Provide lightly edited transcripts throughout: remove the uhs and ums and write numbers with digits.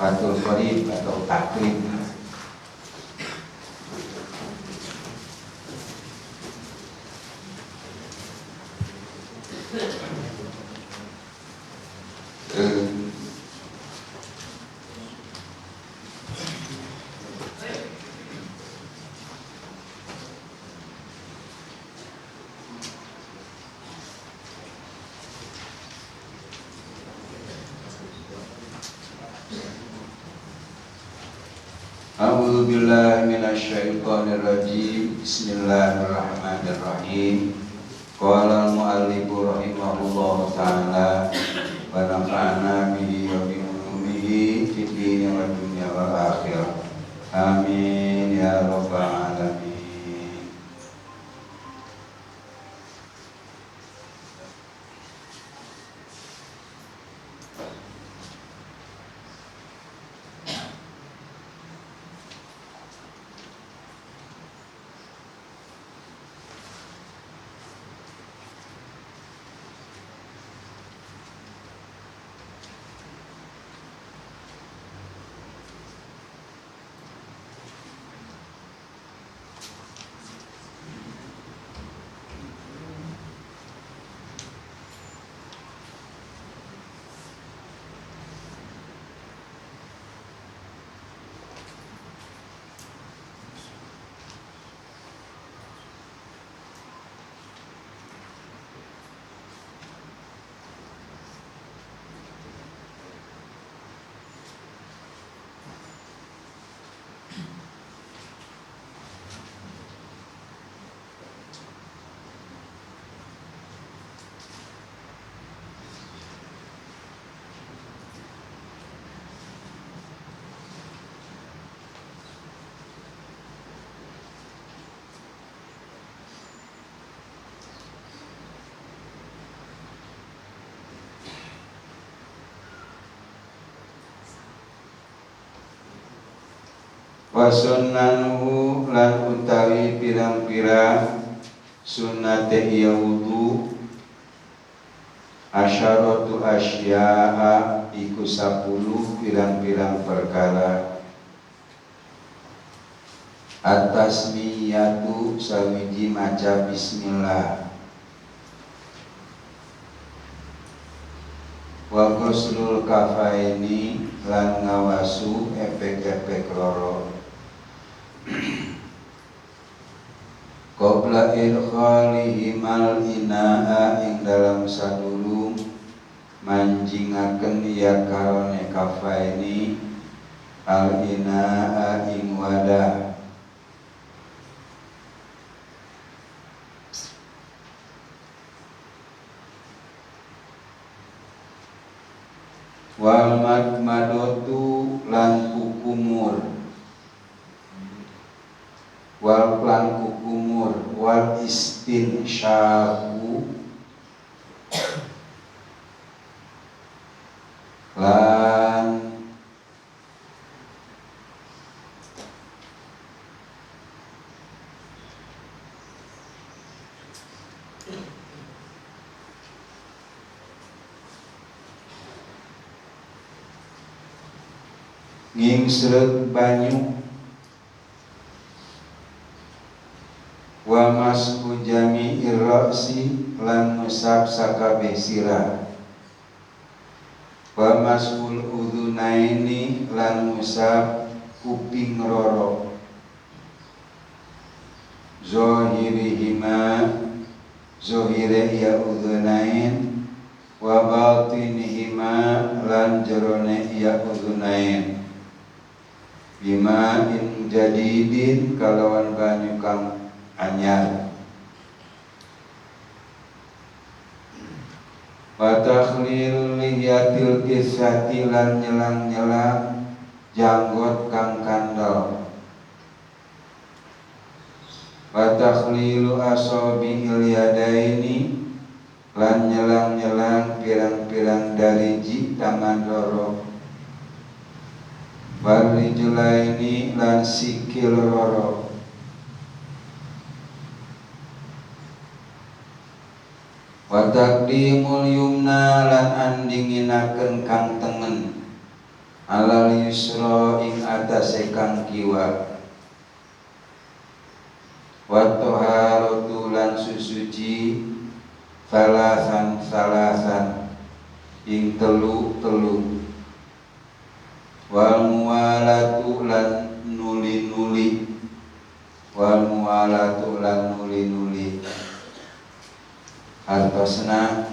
Fathul Qorib atau takrib. A'udzu billahi minasyaitonir rajim. Bismillahirrahmanirrahim. Qala al-mu'allifu rahimahullahu ta'ala wa nafa'ana bihi wa bi ulumihi fid dini wad dunya wal akhirah. Amin ya rabbal alamin. Wa sunnanuhu lan utawi pirang-pirang sunnate iya wudu asyaratu asya'a iku 10 pirang-pirang perkara. At-tasmiyatu sawiji maca bismillah. Wa ghuslul kafaini lan ngawasu efek-efek loro. Qabla idkhalihimal ina'a ing dalam sadurung manjingaken ya karone kafaini al ina'a ing wadah. Wal madmadatu lan kukumur. Wal plan kukumur. Wal istinsyaku lan ngingsret banyu. Wa masku jami'ir ra'si lan musab sakabeh sirah. Wa maskul udhunaini lan musab kuping roro. Zohirihima zohire ya udhunain. Wa batinihima lan jerone ya udhunain. Bima in jadidin kalawan banyu kang anyar. Wa takhlil liyatil kisati lan nyelang-nyelang janggot kang kandel. Wa takhlilu asabi'il yadaini lan nyelang-nyelang pirang-pirang dariji tangan loro. Wa rijlaini lan sikil loro. Wa taqdimul yumna lan andinginaken kang tengen alal yusra ing atase kang kiwa wa taharatu lan susuci salasan ing telu wal muwalatu lan nuli-nuli hartosna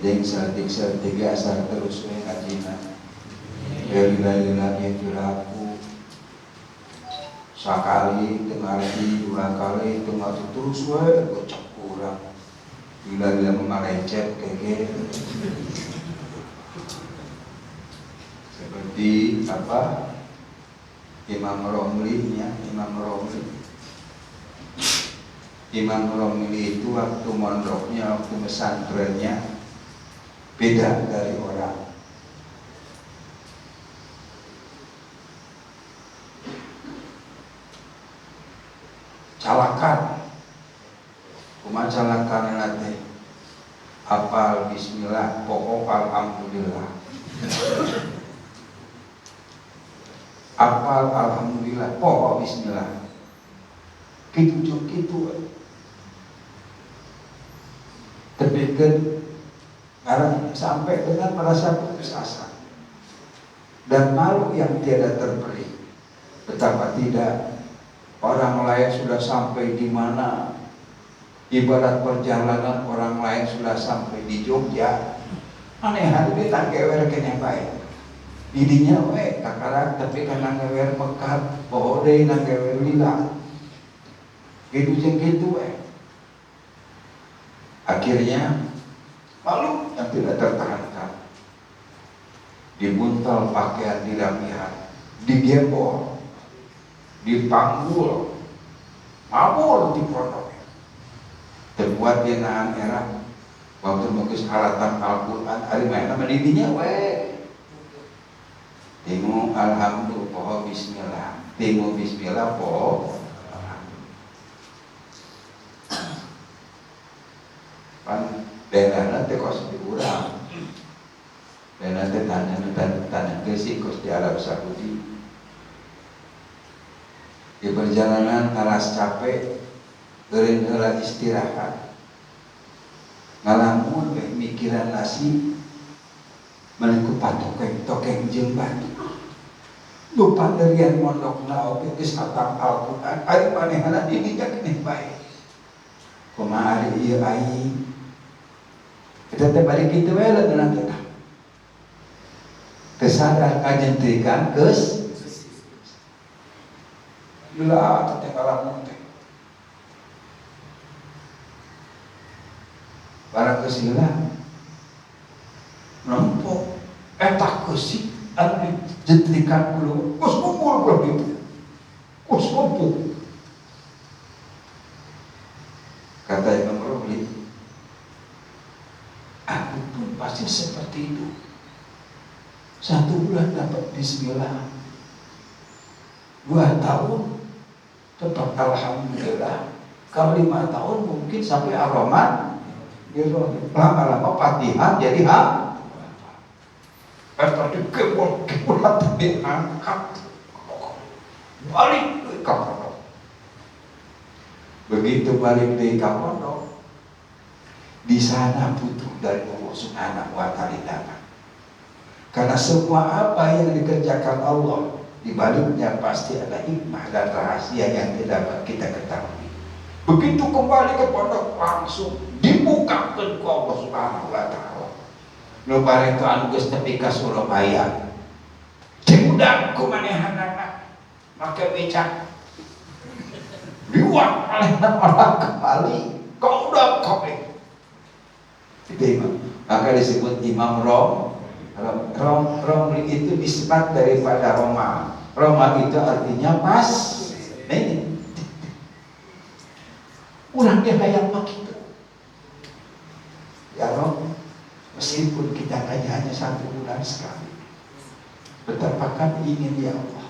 penting sartik asar terus we ngajina lila yang berlaku sekali tengarti dua kali tengarti terus we gocap kurang lila memalecet kayak seperti apa Imam Romli itu waktu mondoknya, waktu pesantrennya beda dari orang. Calakan, calakan nanti hafal bismillah, pokok alhamdulillah. Hafal alhamdulillah, pokok bismillah. Gitu. Terbikin karena sampai dengan merasa putus asa dan malu yang tiada terbeli. Betapa tidak, orang lain sudah sampai di mana, ibarat perjalanan orang lain sudah sampai di Jogja. Aneh hari tak gewer kena baik. Didinya kakarak tapi karena gewer Mekah, bahwa dia nak gewer lila. Gitu akhirnya malu yang tidak tertahankan, dibuntal pakaian dirapihan, digembor, dipanggul, mabur di pondoknya. Terbuat dia nahan era waktu bagus alatan Al-Quran hari mana mendidinya tengok alhamdulillah poho bismillah, tengok bismillah poho pan daerahnya teh kos diurang, daerah teh tanah gesik kos di Arab Saudi. Di perjalanan alas capek, geureun heula istirahat, ngalamun mikiran nasi, melengku tokeng jeung batu. Lupa derian mondokna oge geus hatam Al-Qur'an, ari manehna didinya keneh bae. Kumaha ari ieu aing? Kita balik kita lah dengan kita kesadaran ajentrikan kes gila ketinggalan teh barang kesila nompok etak kesik anu jentrikan dulu kus kumpul belum itu kus kumpul kata Imam Romli, aku pun pasti seperti itu. 1 bulan dapat bismillah, 2 tahun tetap alhamdulillah, kalau 5 tahun mungkin sampai ar-Rahman, lama-lama Fatihah jadi tadi kebun tapi angkat balik ke pondok. Begitu balik di pondok, di sana butuh dari Allah Subhanahu wa Ta'ala. Karena semua apa yang dikerjakan Allah, di baliknya pasti ada hikmah dan rahasia yang tidak dapat kita ketahui. Begitu kembali ke pondok langsung dibukakan ke Allah Subhanahu wa Ta'ala. Nu bareng anu geus tepi ka Surabaya. Diudak ku manehanana make becak. Liwat oleh orang kembali. Kau udah kopi. Maka disebut Imam Romli itu disebut daripada Roma. Roma itu artinya pas. Ini orang dia kayak begitu. Ya Rom, meskipun kita hanya 1 bulan sekali, betapa kami ingin ya Allah,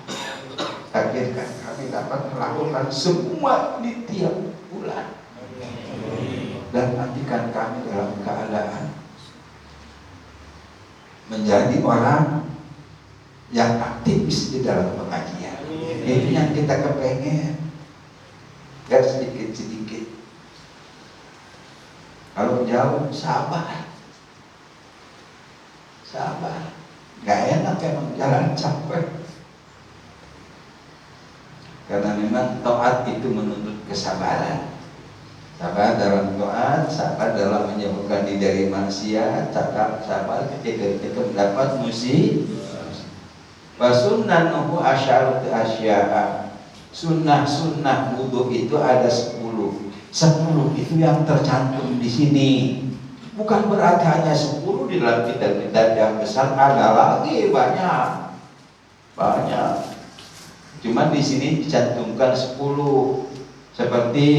takdirkan kami dapat melakukan semua di tiap bulan. dan matikan kami dalam keadaan menjadi orang yang aktif di dalam pengajian. Itu yang kita kepengen. Gak sedikit-sedikit. Kalau jauh sabar. Sabar. Gak enak emang jalan capek. Karena memang taat itu menuntut kesabaran. Sabar dalam taat, sabar dalam menjauhkan diri dari maksiat, sabar ketika kita mendapat musibah. Wasunnanuhu asyaratu asya'a. Sunnah-sunnah wudu itu ada 10. 10 itu yang tercantum di sini. Bukan berarti hanya 10 di dalam kitab-kitab yang besar, ada lagi banyak. Cuma di sini dicantumkan 10. Seperti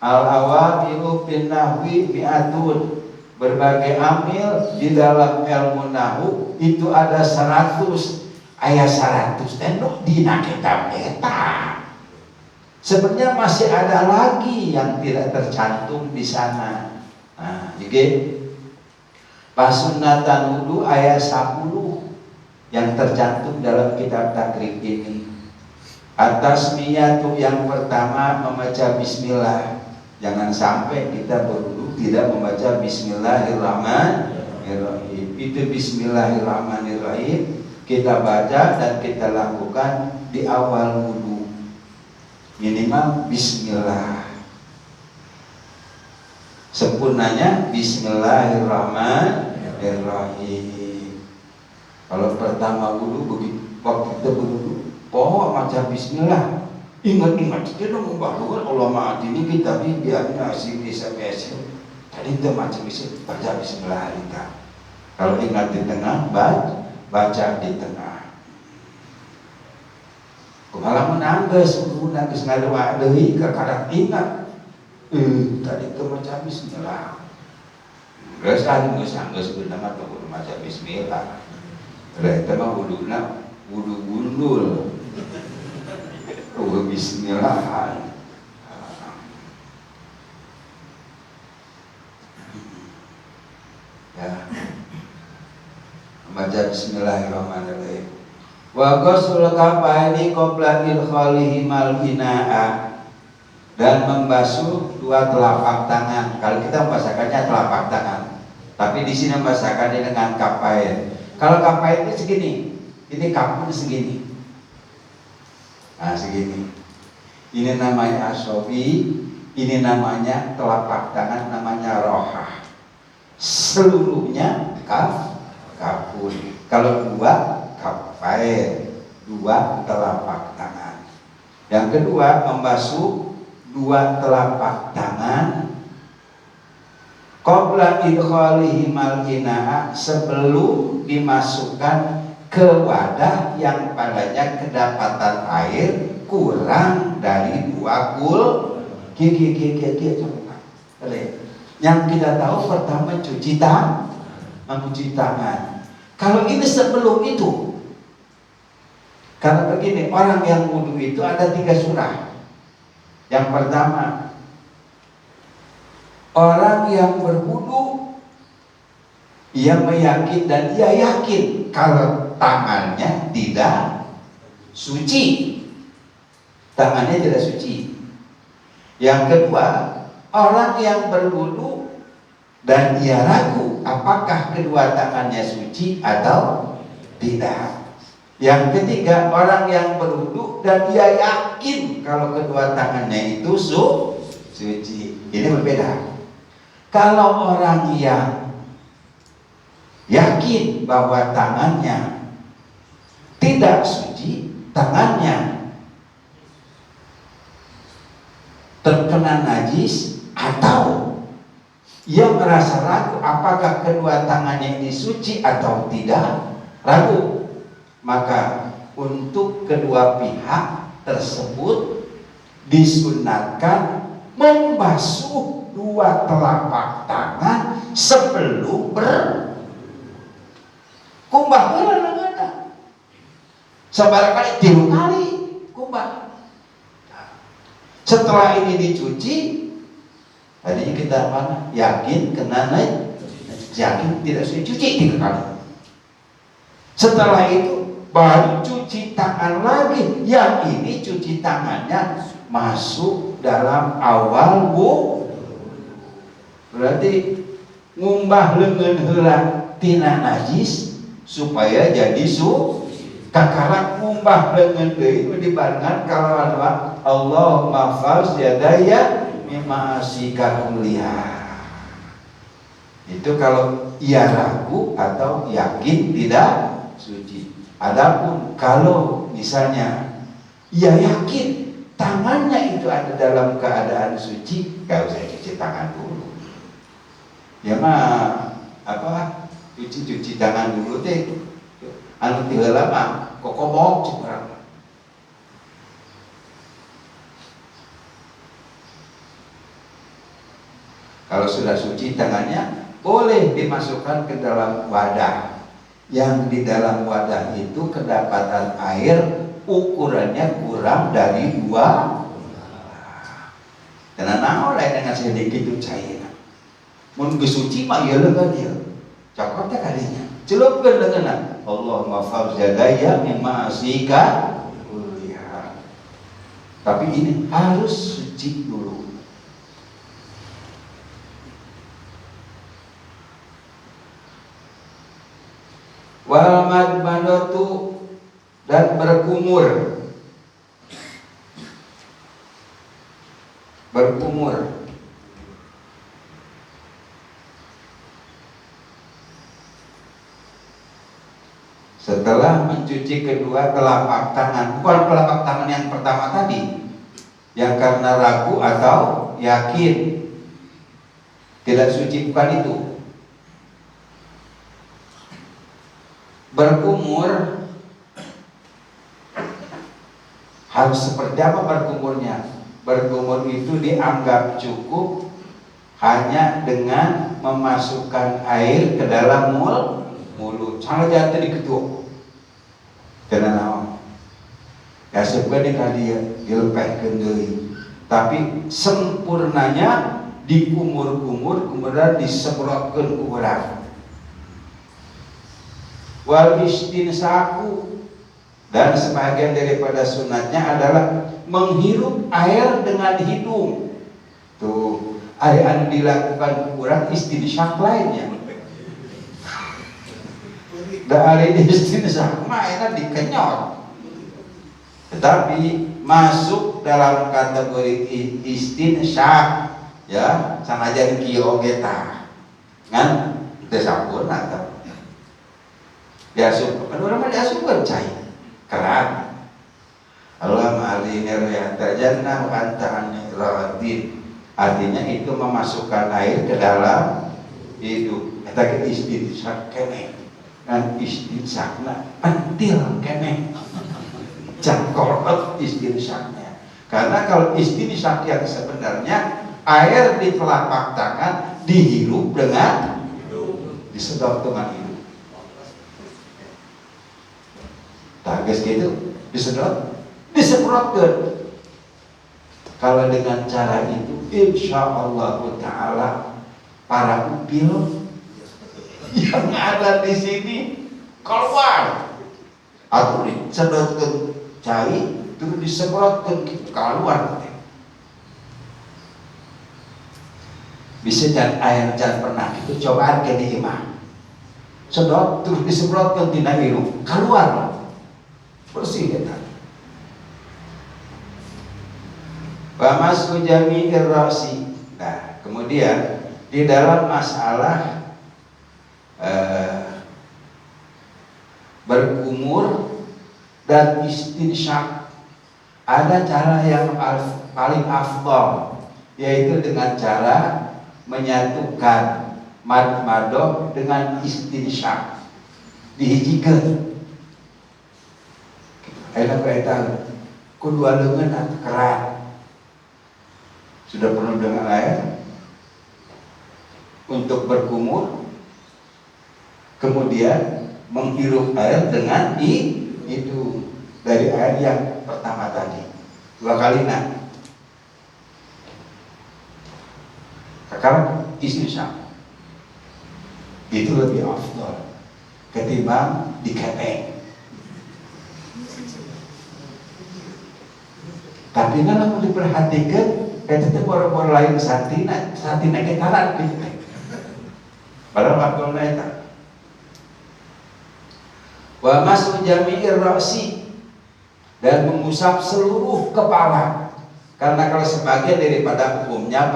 al-awamilu bin nahwi mi'atun. Berbagai amil di dalam ilmu nahu itu ada 100. Ayat 100 tendok dina kitab eta. Sebenarnya masih ada lagi yang tidak tercantum di sana. Nah, jadi pasunnatan wudu ayat 10 yang tercantum dalam kitab takrib ini. At-tasmiyatu yang pertama membaca bismillah. Jangan sampai kita berwudu tidak membaca bismillahirrahmanirrahim. Itu bismillahirrahmanirrahim kita baca dan kita lakukan di awal wudu. Minimal bismillah. Sempurnanya bismillahirrahmanirrahim. Kalau pertama wudu begitu waktu kita berwudu, macam bismillah. Ingat-ingat kita dong bahwa Allah maha ini kita biarnya asing bisa biasa. Tadi itu macam bisa baca bismillah kita. Kalau ingat di tengah, baca di tengah. Malah menangis ngadawa deui ke kadang ingat. Tadi itu macam bismillah. Geus anggeus beunang atuh kudu maca bismillah. Lah eta mah wuduna wudu gundul. Bismillah. Ya. Baca bismillahirrahmanirrahim. Wa ghusl kafaini qabla idkhalihi mal ina'a. Dan membasuh dua telapak tangan. Kalau kita membasakannya telapak tangan. Tapi di sini membasakannya dengan kafain. Kalau kafain itu segini. Ini kapun segini. Nah segini. Ini namanya asobi. Ini namanya telapak tangan, namanya rohah. Seluruhnya kafun. Kalau dua kafain, dua telapak tangan. Yang kedua membasuh dua telapak tangan qabla idkhalihi mal ina'a, sebelum dimasukkan ke wadah yang padanya kedapatan air kurang dari 2 kul. Yang kita tahu pertama cuci tangan. Kalau ini sebelum itu, karena begini, orang yang wudu itu ada 3 surah. Yang pertama, orang yang berwudu ia meyakin dan ia yakin kalau tangannya tidak suci. Tangannya tidak suci. Yang kedua, orang yang berwudu dan ia ragu apakah kedua tangannya suci atau tidak. Yang ketiga, orang yang berwudu dan dia yakin kalau kedua tangannya itu suci. Ini berbeda. Kalau orang yang yakin bahwa tangannya tidak suci, tangannya terkena najis, atau ia merasa ragu apakah kedua tangannya ini suci atau tidak, ragu, maka untuk kedua pihak tersebut disunatkan membasuh dua telapak tangan sebelum kumbah bener. Sebarangkali 3 kali kumbah. Setelah ini dicuci, Tadinya kita mana? Yakin kena yakin tidak suci, cuci 3 kali. Setelah itu baru cuci tangan lagi. Yang ini cuci tangannya masuk dalam awal berarti ngumbah leungeun heula tina najis supaya jadi kakara ngumbah leungeun deui dibarengan kalawan Allahumma faz yadaya mimma asika kuliah. Itu kalau ia ragu atau yakin tidak suci. Adapun kalau misalnya ia yakin tangannya itu ada dalam keadaan suci, gak usah cuci tangan dulu. Ya mah apa cuci tangan dulu teh anu teu heula mah kokobok ciprang. Kalau sudah suci tangannya boleh dimasukkan ke dalam wadah. Yang di dalam wadah itu kedapatan air ukurannya kurang dari 2. Karena naon lain dengan sedikit itu cair. Mun geus suci mah ieu leungeun ieu. Cokot teh kadinya. Celupkeun leungeunna. Allahumma faz yadaya mimma asika kuliah. Tapi ini harus suci dulu. Wal madmadatu dan berkumur. Setelah mencuci kedua telapak tangan, bukan telapak tangan yang pertama tadi, yang karena ragu atau yakin tidak suci, bukan itu. Berkumur harus seperti apa berkumurnya? Berkumur itu dianggap cukup hanya dengan memasukkan air ke dalam mulut. Salah jangan diketuk. Karena naon? Ya sebenarnya tadi dilepehkeun deui. Tapi sempurnanya dikumur-kumur kemudian disemprotkeun ku urang. Wal istinsaku, dan sebagian daripada sunatnya adalah menghirup air dengan hidung. Tuh, ada yang dilakukan kurang istinsak lainnya. Dari istinsak mah enak dikenyot. Tetapi masuk dalam kategori istinsak, ya, sanajan kieu oge tah. Ngan teu sampurna tah. Diasup, kan orang mah diasupkeun cai keran. Allah ma'alina yahtajannah wa anta radin. Artinya itu memasukkan air ke dalam hidung. Eta ge istinsak keneh. Kan istinsakna pentil keneh. Jangkolot istinsaknya. Karena kalau istinsak yang sebenarnya air di telapak tangan dihirup dengan hidung, disedot dengan hidung. Tages gitu disemprotkan. Kalau dengan cara itu insya Allah Ta'ala para upil yang ada di sini keluar atau disedotkan cai terus disemprotkan keluar. Bisa dan air jangan pernah itu cobaan ke di imah sedot terus disemprotkan tina hidung keluar bersih kita. Famasku jami'ir rasi. Nah, kemudian di dalam masalah berkumur dan istinsyak ada cara yang paling afdal, yaitu dengan cara menyatukan madmadoh dengan istinsyak dihijikeun. Ayeuna eta kedua leungeun atuh keran. Sudah penuh dengan air untuk berkumur, kemudian menghirup air dengan itu dari air yang pertama tadi 2 kali. Nah, Sekarang isi sama. Itu lebih afdol ketimbang dikepeng. Tapi kalau diperhatikan, itu boro-boro lain satina kita rapi. Padahal waktu lain. Wa masu jami'ir ra'si, dan mengusap seluruh kepala. Karena kalau sebagian daripada hukumnya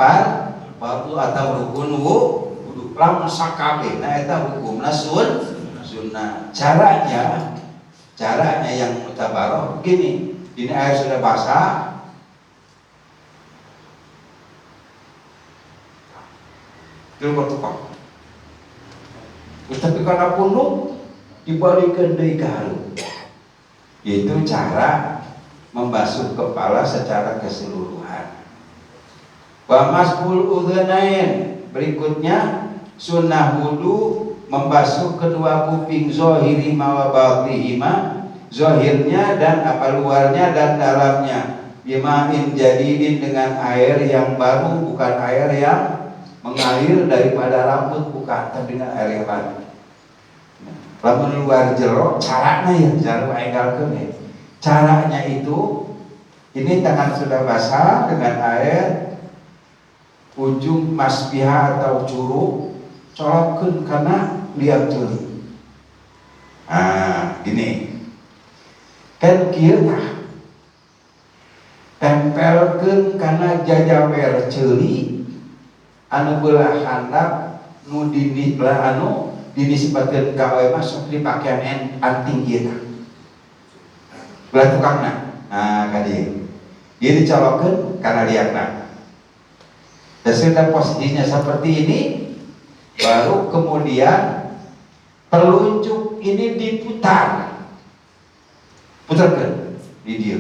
fardu atau rukun wudu, lamun sakabe, nah eta hukumna sunnah. Caranya yang mutabaroh begini. Ini air sudah basah, terus bertukar. Tapi karena punuk dibalikan deui ka hareum. Itu cara membasuh kepala secara keseluruhan. Wa masbul udhunain, berikutnya sunnah wudu membasuh kedua kuping, zahiri wa batihima, zahirnya dan apa luarnya dan dalamnya, bima'in jadidin, dengan air yang baru, bukan air yang mengalir daripada rambut, bukan, tapi dengan air yang baru. Lamun luar jero, caranya ya, jarum enggalkeun ya. Caranya itu, ini tangan sudah basah dengan air, ujung masbihah atau curug colokkeun karena lihat ceuli. Gini. Kan kieu tah. Tempelkeun kana jajawer ceuli anu beulah handap nu dinisbatkeun ka we masuk di pakaian anting kieu tah. Belah tukangna. Ka dieu. Dia dicolokkeun kana liakna. Dan sudah posisinya seperti ini, baru kemudian telunjuk ini diputar, putarkan di dia.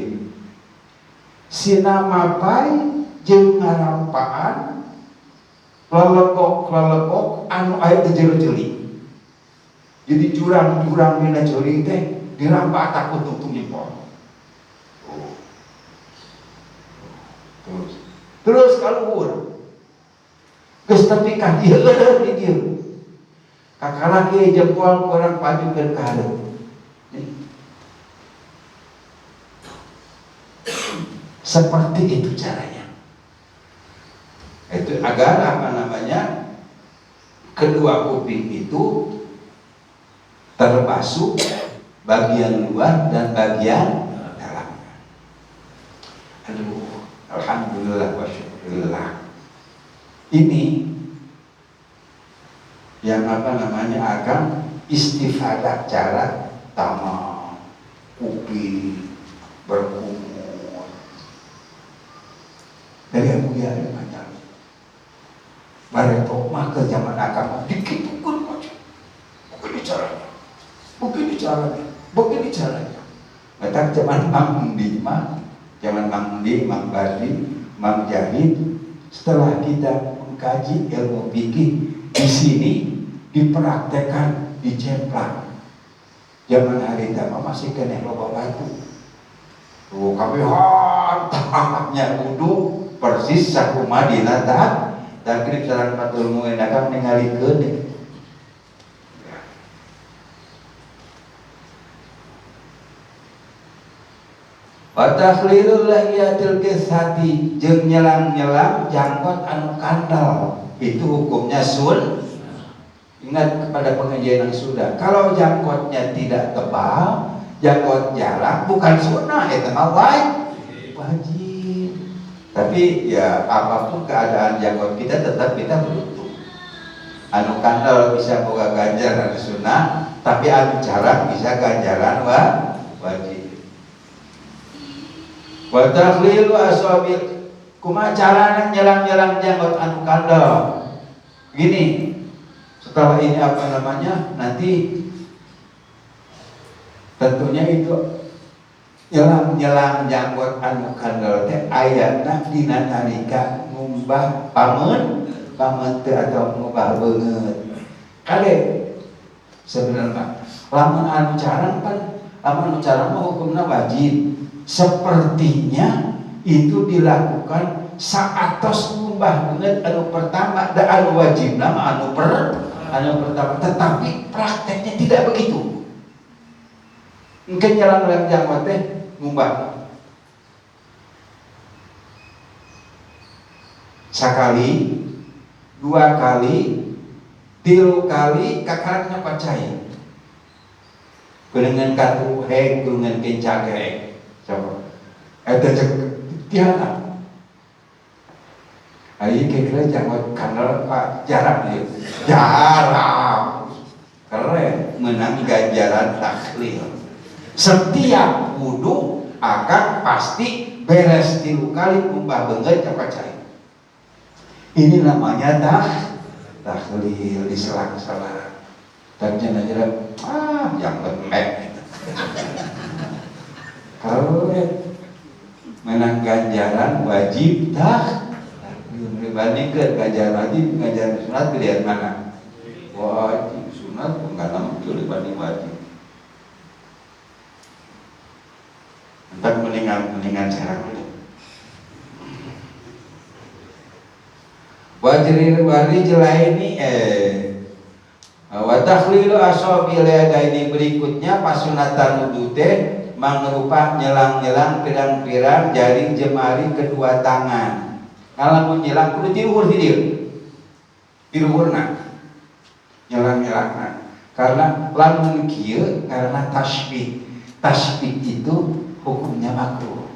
Sina mapai jeung ngarampaan lelegok anu aya di jero ceuli. Jadi jurang-jurang dina ceuli teh dirampak takut tungtung jempol. Terus kaluhur. Geus tepi ka dieu di dieu. Kakara ge jempol kurang pajukeun ka hareum. Seperti itu caranya. Itu agar kedua kuping itu terbasuh bagian luar dan bagian dalam. Aduh, alhamdulillah wa syukurillah. Ini yang akan istifadah cara tamam, kuping, berkumur dari Abu Yahya macam bareto mah ke zaman akam dikit ukur macam begini caranya datang zaman Mang Di, Mang Badi, Mang Jahid. Setelah kita mengkaji ilmu fikih di sini dipraktekkan, dicemplak. Zaman hari tama masih kena loba batu. Kami hantamnya wudu persis sakumaha dina takrib sareng patul muenakam ningalikeun. Wa takhlilul lahiyatil qisati, jeung nyelang-nyelang jangkot anu kandal. Itu hukumnya Ingat kepada pengajian yang sudah. Kalau jangkotnya tidak tebal, jangkot jarang, bukan sunnah, itu mah wajib. Tapi ya apapun keadaan jangkot kita, tetap kita beruntung. Anu kandal bisa boga ganjaran sunnah, tapi anu jarang bisa ganjaran wajib. Wa takhlilu asabil, kumaha carana nyelang-nyelang jangkot anu kandal. Gini, setelah ini nanti tentunya itu nyelang jangkot anu kandal teh ayatna dina nalika ngumbah pameut atau ngubah beungeut. Kade sebenarnya lamun anu carang mah hukumna wajib. Sepertinya itu dilakukan saatos ngumbah banget anu pertama dan anu wajib nama anu pertama, tetapi prakteknya tidak begitu. Mungkin jalan yang teh ngumbah sekali, 2 kali, 3 kali, kakaraknya pacai. Dengan katu hek, dengan kencang hek, coba. Ada tiada. Ayo kira-kira jangan kanal Pak jarang dia, jarang. Keren menang ganjaran tahlil. Setiap wudhu akan pasti beres 3 kali umbah benget pacai. Ini namanya tahlil di selang-selang. Dan jangan yang lemek. Kalau menang ganjaran wajib dibandingkan ganjaran wajib, ganjaran sunat pilihan mana? Wajib sunat enggak muncul dibanding wajib. Entar mendingan sekarang dulu. Wari jelah ini wa takhlilu asabil yadaini berikutnya pasunatan wudu teh mangrupa nyelang-nyelang pirang-pirang jari jemari kedua tangan. Kalau mau nyelang kudu tiluhur tiluhurna nyelang-nyelang. Karena lamun kieu karena tasbih itu hukumnya makruh.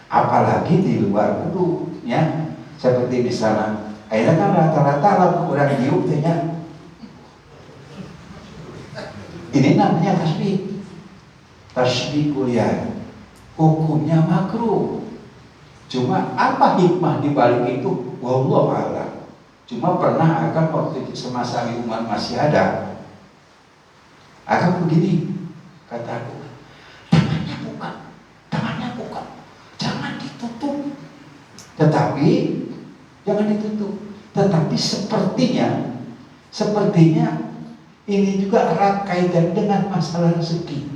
Apalagi di luar wudu ya. Seperti misalnya ayeuna kan rata-rata lamun urang diuk teh nya. Ini namanya tasbih kuliah. Hukumnya makruh. Cuma apa hikmah di balik itu? Wallahu a'lam. Cuma pernah akan waktu itu semasa umat masih ada. Akan begini kataku, tangannya buka, jangan ditutup. Tetapi sepertinya ini juga erat kaitan dengan masalah rezeki.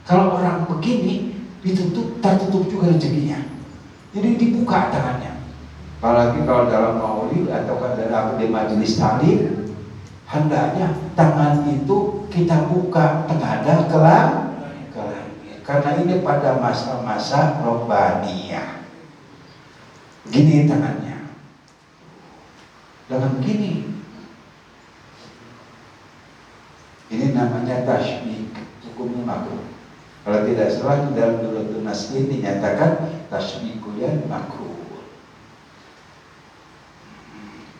Kalau orang begini ditutup, tertutup juga rezekinya. Jadi dibuka tangannya. Apalagi kalau dalam maulid atau dalam di majelis taklim, hendaknya tangan itu kita buka tengadah ke langit. Karena ini pada masa-masa robbaniyah. Gini tangannya. Jangan begini. Ini namanya tasbih, hukumnya makruh. Kalau tidak salah di dalam Nurul Naskin dinyatakan tasbih kuliah makruh.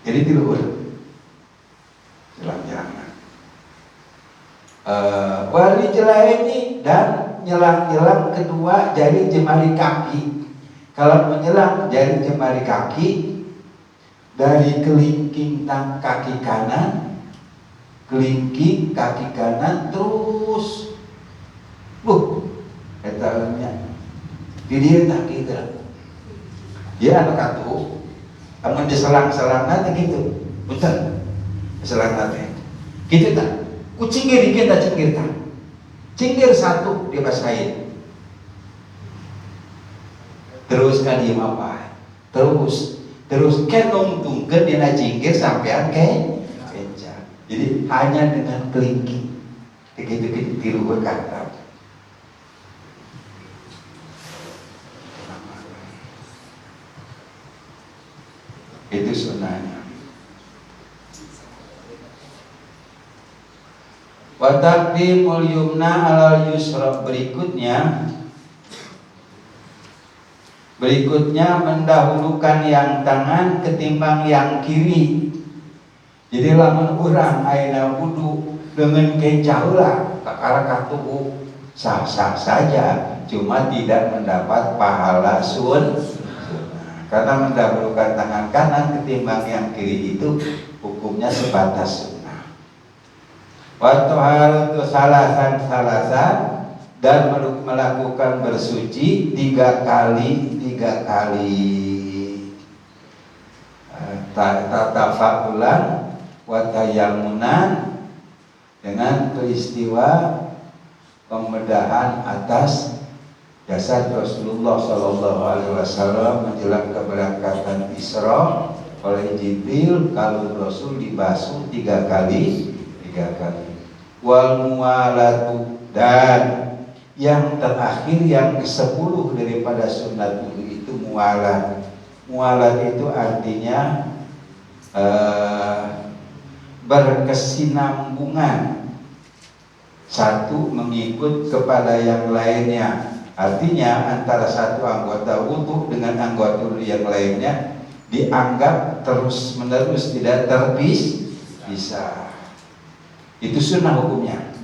Jadi tiluhur, jelang-jelangan. Wali jelah ini dan nyelang-nyelang kedua jari jemari kaki. Kalau menyelang jari jemari kaki dari kelingking kaki kanan, kelingking kaki kanan terus. Etalnya di dia tak gitu. Dia anak atuh, amun diselang-selang nanti gitu, betul. Selang nanti, gitu tak? Ku cinggir kita cinggir tak? Cinggir satu dia basahin. Terus kan dia apa? Terus kan nungtungkeun dina cinggir sampean kenca. Jadi hanya dengan kelingking, begitu tilu berkata. Itu sunnahnya. Wa taqdimul yumna alal yusra berikutnya mendahulukan yang tangan ketimbang yang kiri. Jadi lamun urang ayeuna wudu dengan kencaulah kakara katuhu sah-sah saja, cuma tidak mendapat pahala karena mendahulukan tangan kanan ketimbang yang kiri itu hukumnya sebatas sunnah. Wa taharatu salasan dan melakukan bersuci 3 kali. Tatafa'ulan wa tayammunan dengan peristiwa pembedahan atas jasad Rasulullah Shallallahu Alaihi Wasallam menjelang keberangkatan Isra oleh Jibril, kalau Rasul dibasuh 3 kali. Wal mualatu, dan yang terakhir yang ke-10 daripada sunat wudu itu mualat. Mualat itu artinya berkesinambungan, satu mengikut kepada yang lainnya. Artinya antara satu anggota wudu dengan anggota yang lainnya dianggap terus menerus, tidak terpisah. Itu sunnah hukumnya.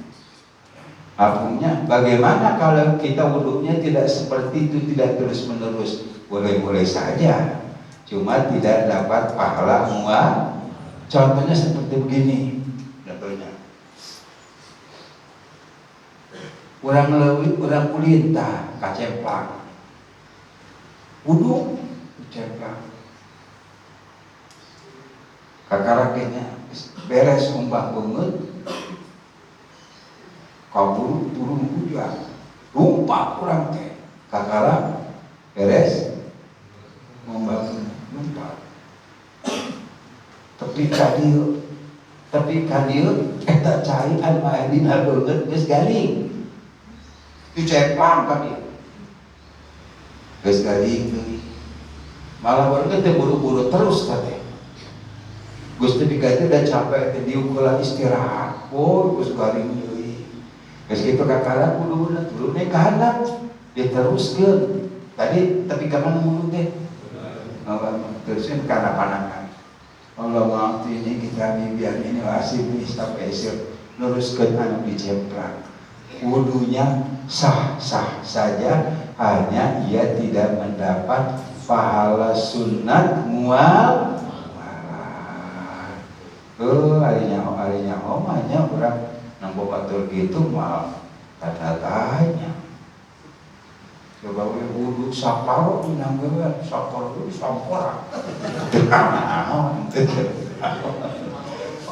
Hukumnya bagaimana kalau kita wudunya tidak seperti itu, tidak terus menerus? Boleh-boleh saja, cuma tidak dapat pahala mual. Contohnya seperti begini. Contohnya, urang leuwih, urang kulintah kacemplang, wudu kacemplang, kakarakenya beres umbah banget, kabur turun hujan, lupa kurang teh, kakara beres umbah lupa. Tapi kadieu eta cai anu aya dina beungeut geus garing. Dicepang kadieu. Geus garing deui. Malah warga teh buru-buru terus teh. Gusti dikate udah capek teh diukulan istirahat. Oh, geus garing deui. Geus kitu kakara kudu turun ka handap. Diteruskeun. Tadi tapi ka mana mulu teh? Terusin kana panangan. Allah maafin ini kita biar ini wasif istafesir luruskan anu dicemplang. Wudunya sah-sah saja, hanya ia tidak mendapat pahala sunat mual. Harinya omanya orang nampak batur gitu mal tanya. Coba wudu saparo nanggeun saparo itu sampora.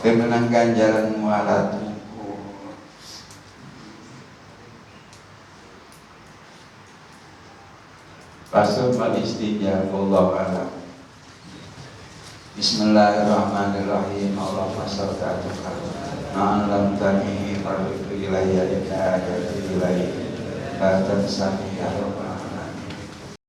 Kemenang ganjaran mualat. Rasul al-istinja wallahu a'lam. Bismillahirrahmanirrahim. Allahumma shalli ala ma'alam tani farqu ilayya ila ilayya la tansani ya rabbal